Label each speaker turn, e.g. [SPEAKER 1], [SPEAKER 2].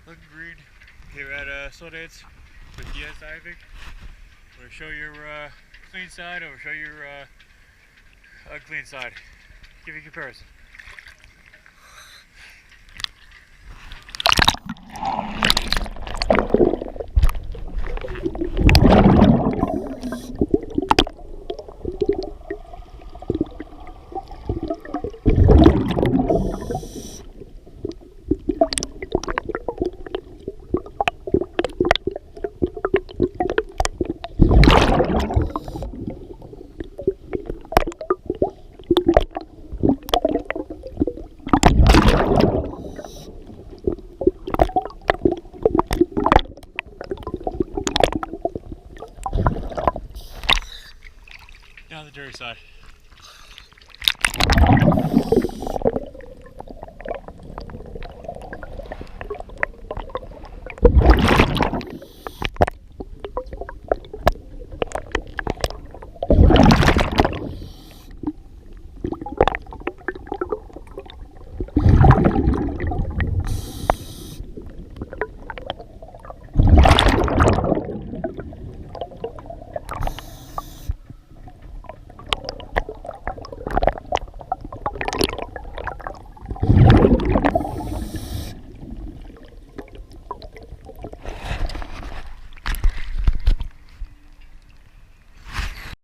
[SPEAKER 1] Looking green here at Sundance with DS Diving. I'm going to show your clean side, I'm going to show your unclean side. Give you a comparison. Now the dirty side.